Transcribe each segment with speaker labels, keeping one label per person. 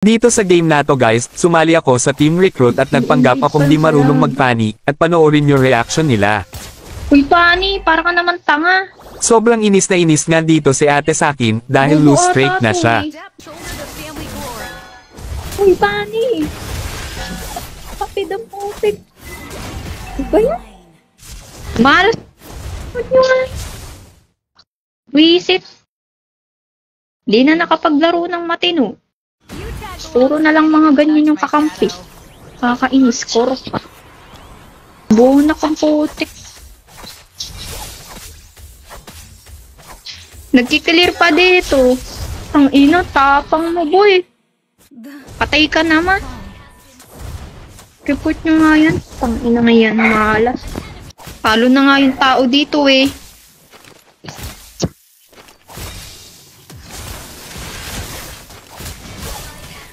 Speaker 1: Dito sa game na to guys, sumali ako sa Team Recruit at nagpanggap akong di marunong mag-funny, at panoorin yung reaction nila.
Speaker 2: Uy, Pani, para ka naman tanga.
Speaker 1: Sobrang inis na inis nga dito si ate sa akin dahil
Speaker 2: Bobo
Speaker 1: loose streak
Speaker 2: ata
Speaker 1: na
Speaker 2: to
Speaker 1: siya.
Speaker 2: Uy, Pani. Kapit ang putik. Ano ba yan? Malas. Ano yun? Wisit. Di na nakapaglaro ng matino. Puro na lang mga ganyan yung kakampi. Kakainis, koro pa. Buo na kang putik. Nagkiklear pa dito. Ang ina, tapang mo boy. Patay ka naman. Report nyo nga yan. Ang ina nga yan, malas. Palo na nga yung tao dito eh.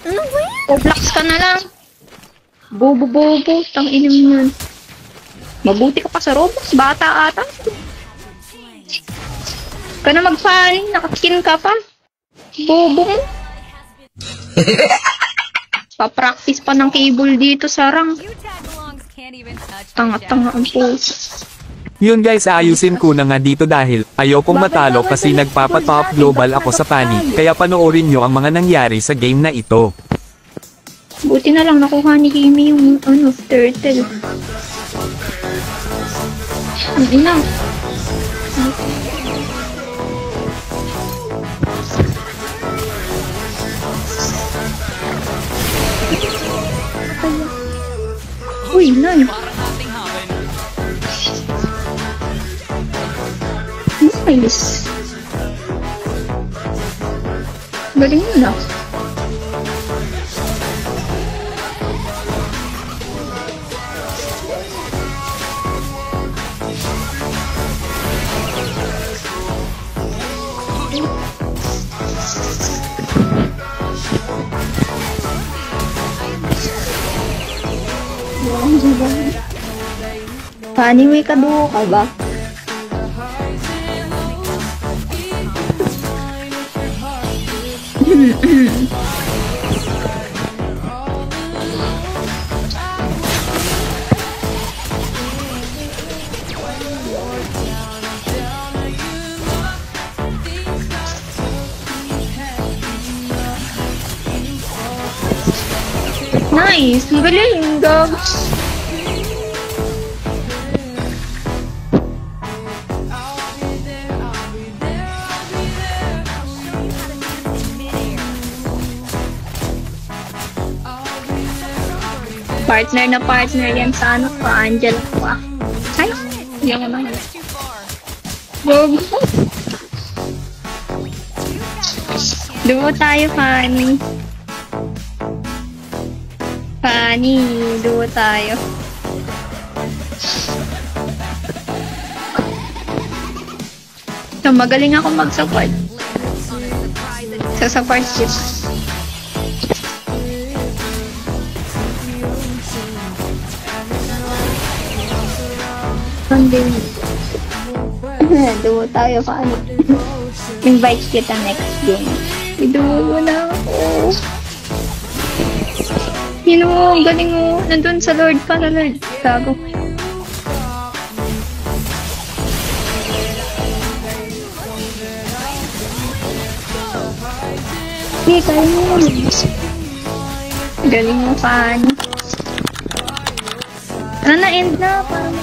Speaker 2: Ano ba yan? Oblax ka na lang. Bobo-bobo. Tang ina mo yan. Mabuti ka pa sa Roblox. Bata ata. Ka na mag-fanning. Nakaskin ka pa. Bobo mo. Pa-practice pa ng cable dito sa rank. Tanga-tanga ang post.
Speaker 1: Yun guys, ayusin ko na nga dito dahil ayokong matalo kasi nagpapa-top global ako sa Pani, kaya panoorin nyo ang mga nangyari sa game na ito.
Speaker 2: Buti na lang nakuha ni Kimi yung turtle. Ang ina. Uy, lan. Nice. Galing mo na. Pani, may kadugo ka ba? Nice! Ang galing, dogs! Partner na partner yan sa ano pa, Angel pa. Ay, yung naman. Bobo. Dumo tayo, Fanny. Fanny, dumo tayo. So, magaling ako mag-support. Sa support chip. Dumo tayo, Fanny. Invite kita next game. Idumo mo na ako. Yun mo, galing mo. Nandun sa Lord pa na Lord. Gago. Hindi, kaya mo. Galing mo, Fanny. Ano na, end na. Parang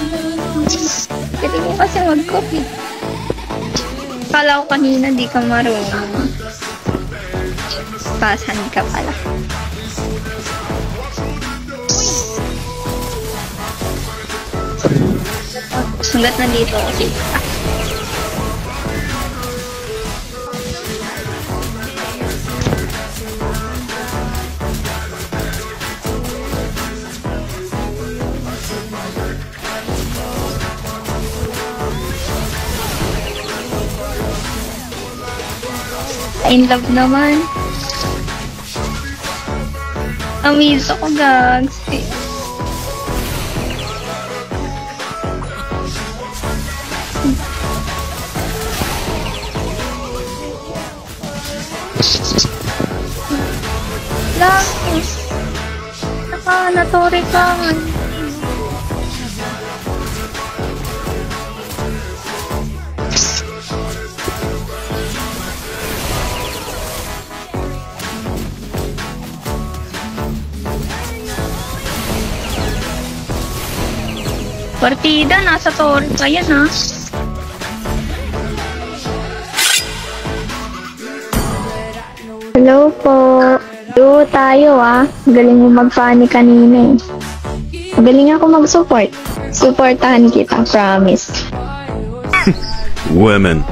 Speaker 2: galing mo kasi mag-copy. Kala ko kanina di ka marunong. Pasan ka pala. Hanggat nandito ako dito. In love naman. Amaze ako, gags. dami. Natori ka. Partida, nasa torre pa yan ha. Hello po. Do tayo ah. Galing mo mag-funny kanina eh. Magaling ako mag-support. Supportahan kita, promise.
Speaker 3: Women.